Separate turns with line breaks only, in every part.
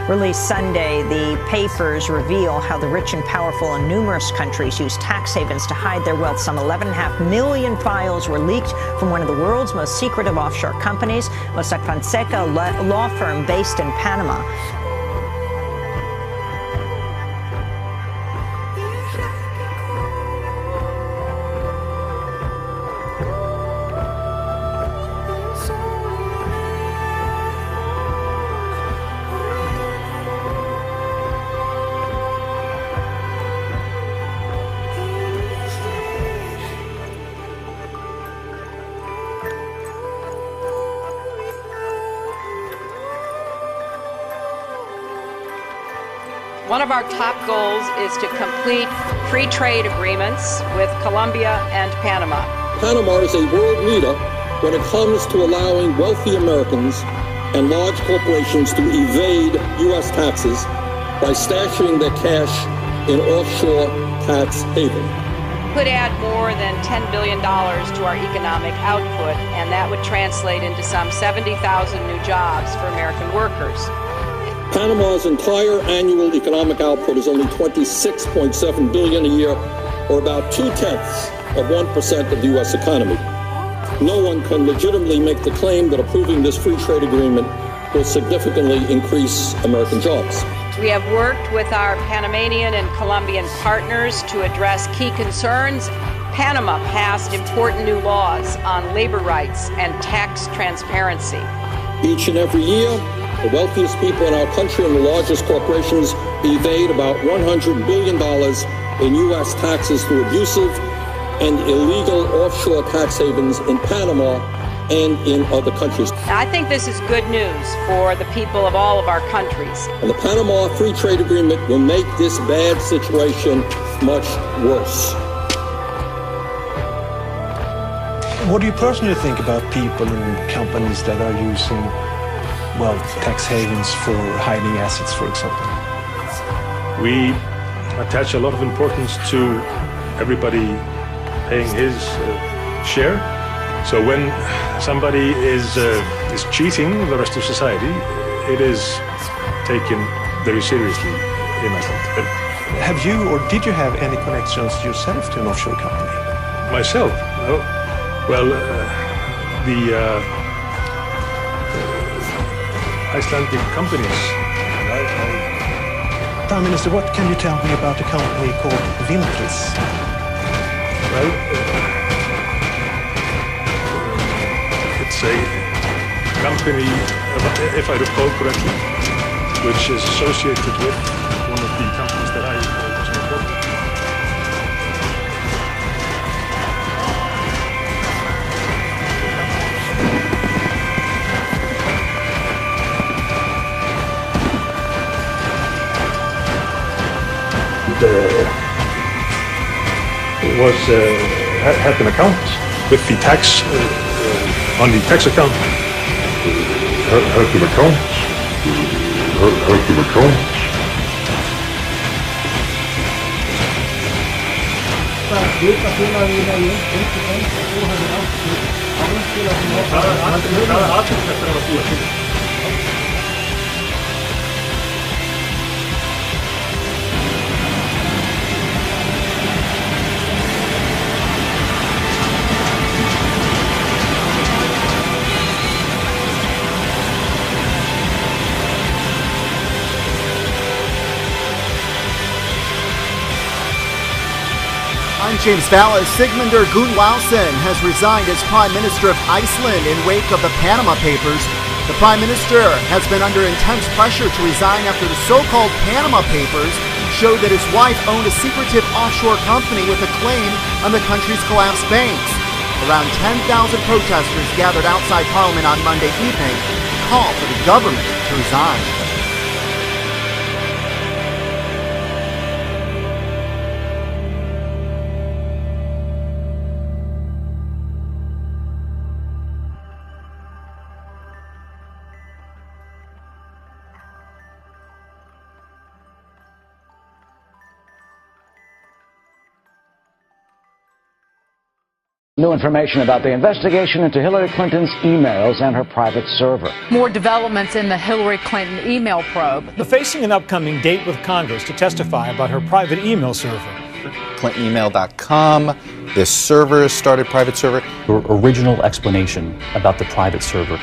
Released Sunday, the papers reveal how the rich and powerful in numerous countries use tax havens to hide their wealth. Some 11.5 million files were leaked from one of the world's most secretive offshore companies, Mossack Fonseca, a law firm based in Panama.
One of our top goals is to complete free trade agreements with Colombia and Panama.
Panama is a world leader when it comes to allowing wealthy Americans and large corporations to evade U.S. taxes by stashing their cash in offshore tax havens.
Could add more than $10 billion to our economic output, and that would translate into some 70,000 new jobs for American workers.
Panama's entire annual economic output is only $26.7 billion a year, or about 0.2% of the U.S. economy. No one can legitimately make the claim that approving this free trade agreement will significantly increase American jobs.
We have worked with our Panamanian and Colombian partners to address key concerns. Panama passed important new laws on labor rights and tax transparency.
Each and every year, the wealthiest people in our country and the largest corporations evade about $100 billion in U.S. taxes through abusive and illegal offshore tax havens in Panama and in other countries.
I think this is good news for the people of all of our countries.
And the Panama Free Trade Agreement will make this bad situation much worse.
What do you personally think about people and companies that are using, well, tax havens for hiding assets, for example?
We attach a lot of importance to everybody paying his share. So when somebody is cheating the rest of society, it is taken very seriously in Iceland.
Have you or did you have any connections yourself to an offshore company?
Myself? No. Well, the Icelandic companies.
Prime Minister, what can you tell me about a company called Vintris?
Well, it's a company, if I recall correctly, which is associated with one of the companies that I was involved with. Had an account with the tax on the tax account. Had an account. Had an account.
I'm James Vallis. Sigmundur Gunnlaugsson has resigned as Prime Minister of Iceland in wake of the Panama Papers. The Prime Minister has been under intense pressure to resign after the so-called Panama Papers showed that his wife owned a secretive offshore company with a claim on the country's collapsed banks. Around 10,000 protesters gathered outside Parliament on Monday evening to call for the government to resign.
New information about the investigation into Hillary Clinton's emails and her private server.
More developments in the Hillary Clinton email probe.
They're facing an upcoming date with Congress to testify about her private email server.
ClintonEmail.com. This server started private server.
Your original explanation about the private server.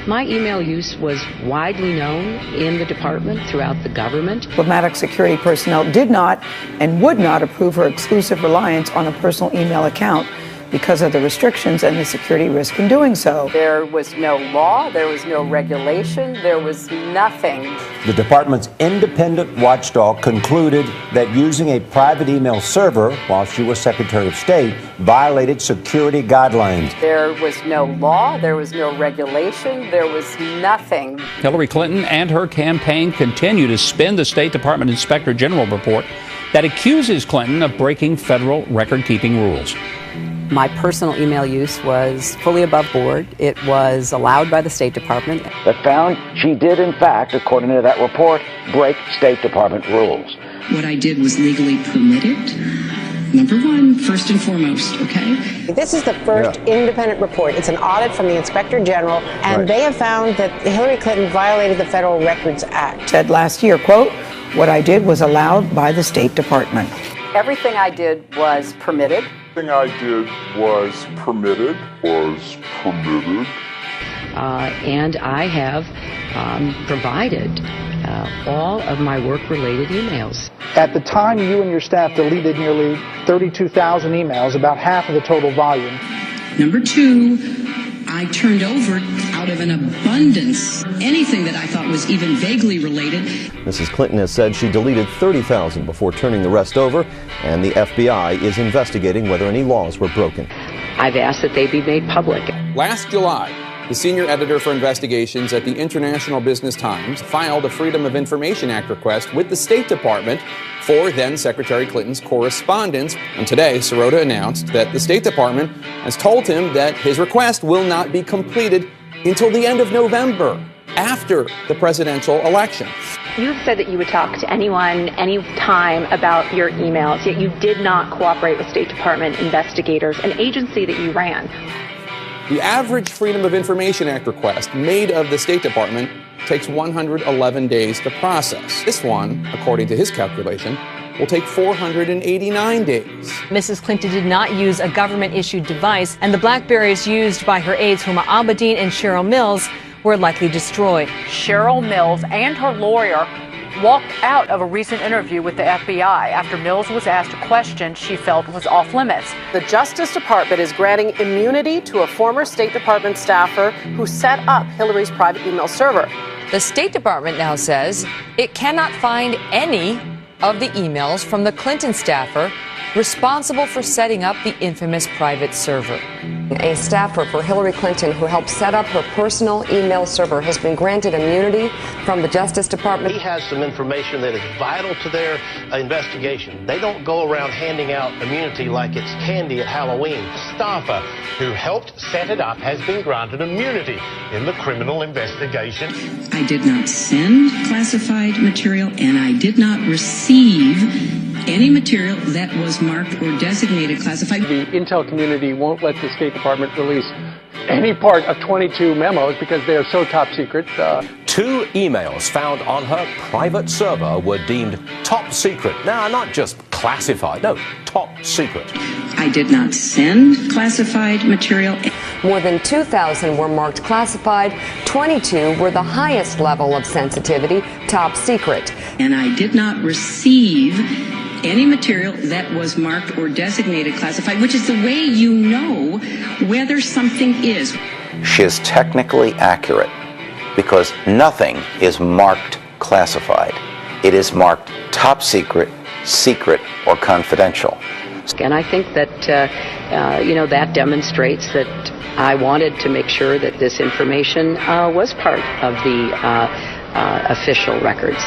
My email use was widely known in the department, throughout the government.
Diplomatic security personnel did not and would not approve her exclusive reliance on a personal email account because of the restrictions and the security risk in doing so.
There was no law, there was no regulation, there was nothing.
The department's independent watchdog concluded that using a private email server while she was Secretary of State violated security guidelines.
There was no law, there was no regulation, there was nothing.
Hillary Clinton and her campaign continue to spin the State Department Inspector General report that accuses Clinton of breaking federal record-keeping rules.
My personal email use was fully above board. It was allowed by the State Department.
That found she did, in fact, according to that report, break State Department rules.
What I did was legally permitted. Number one, first and foremost, okay?
This is the first independent report. It's an audit from the Inspector General, and they have found that Hillary Clinton violated the Federal Records Act.
Said last year, quote, "What I did was allowed by the State Department."
Everything I did was permitted.
Everything I did was permitted.
And I have provided all of my work-related emails.
At the time, you and your staff deleted nearly 32,000 emails, about half of the total volume.
Number two, I turned over, out of an abundance, anything that I thought was even vaguely related.
Mrs. Clinton has said she deleted 30,000 before turning the rest over, and the FBI is investigating whether any laws were broken.
I've asked that they be made public.
Last July, the senior editor for investigations at the International Business Times filed a Freedom of Information Act request with the State Department for then-Secretary Clinton's correspondence. And today, Sirota announced that the State Department has told him that his request will not be completed until the end of November, after the presidential election.
You've said that you would talk to anyone, any time about your emails, yet you did not cooperate with State Department investigators, an agency that you ran.
The average Freedom of Information Act request made of the State Department takes 111 days to process. This one, according to his calculation, will take 489 days.
Mrs. Clinton did not use a government-issued device, and the BlackBerries used by her aides Huma Abedin and Cheryl Mills were likely destroyed.
Cheryl Mills and her lawyer walked out of a recent interview with the FBI after Mills was asked a question she felt was off limits.
The Justice Department is granting immunity to a former State Department staffer who set up Hillary's private email server.
The State Department now says it cannot find any of the emails from the Clinton staffer responsible for setting up the infamous private server.
A staffer for Hillary Clinton who helped set up her personal email server has been granted immunity from the Justice Department.
He has some information that is vital to their investigation. They don't go around handing out immunity like it's candy at Halloween.
The staffer who helped set it up has been granted immunity in the criminal investigation.
I did not send classified material, and I did not receive any material that was marked or designated classified.
The intel community won't let the State Department release any part of 22 memos because they are so top secret.
2 emails found on her private server were deemed top secret. Now, not just classified, no, top secret.
I did not send classified material.
More than 2,000 were marked classified. 22 were the highest level of sensitivity, top secret.
And I did not receive any material that was marked or designated classified, which is the way you know whether something is.
She is technically accurate because nothing is marked classified. It is marked top secret, secret, or confidential.
And I think that, that demonstrates that I wanted to make sure that this information was part of the official records.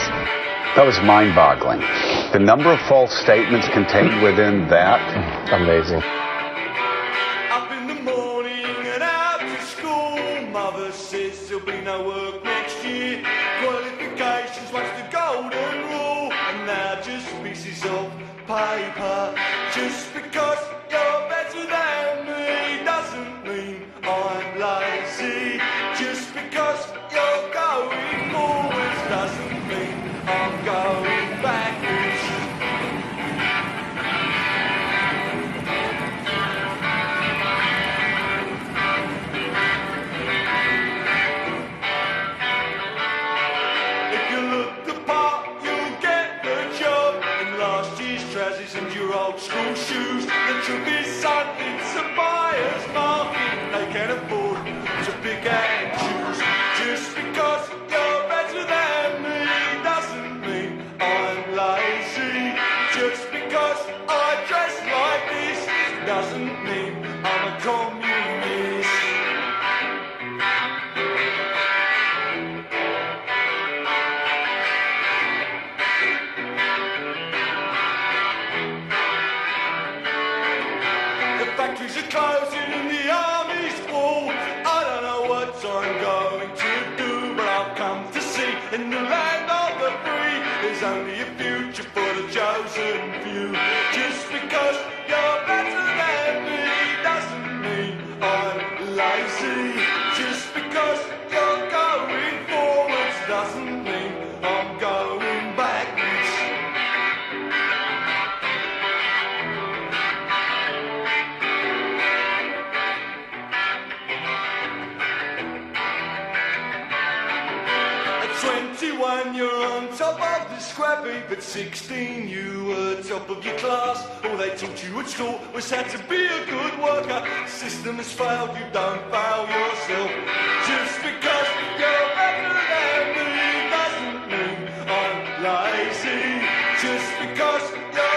That was mind-boggling. The number of false statements contained within that.
Amazing.
Up in the morning and out to school. Mother says there'll be no work next year. Qualifications, what's the golden rule? And now just pieces of paper. Just because you're better than me closing and the army's full. I don't know what I'm going to do, but I've come to see in the land of the free there's only a future for the chosen few. Just because you're better than me doesn't mean I'm lazy. Just because you're going forwards doesn't mean I'm going backwards. At 21 you're on top of the scrap heap, at 16 you were top of your class. All they taught you at school was how to be a good worker. The system has failed, you don't fail yourself. Just because you're better than me doesn't mean I'm lazy. Just because you're